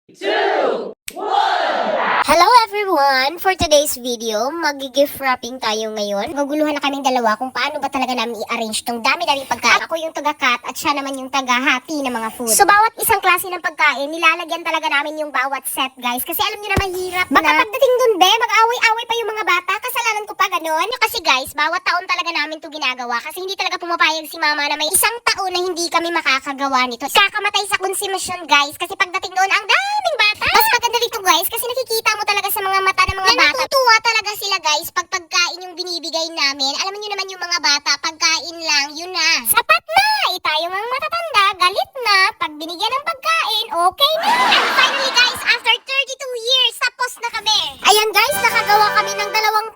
2, 1. Hello everyone! For today's video, mag-gift wrapping tayo ngayon. Guguluhan na kaming dalawa kung paano ba talaga namin i-arrange tong dami-daming pagkain. Ako yung taga-cut at siya naman yung taga-hati ng mga food. So bawat isang klase ng pagkain, nilalagyan talaga namin yung bawat set, guys. Kasi alam niyo na mahirap na. Baka pagdating dun, mag-away-away pa yung mga bata. Kasalanan ko pa ganon. Kasi guys, bawat taon talaga namin to ginagawa. Kasi hindi talaga pumapayag si mama na may isang taon na hindi kami makakagawa nito. Kakamatay sa konsumisyon, guys. Kasi pagdating doon, ang daming bata. Mas maganda dito, guys, kasi nakikita mo talaga sa mga mata ng mga bata. Natutuwa talaga sila, guys, pag pagkain yung binibigay namin. Alam niyo naman yung mga bata, pagkain lang, yun na. Sapat na! Tayo ngang matatanda, galit na. Pag binigyan ng pagkain, okay na. And finally, guys, after 32 years, tapos na kami. Ayan, guys, nakagawa kami ng dalawang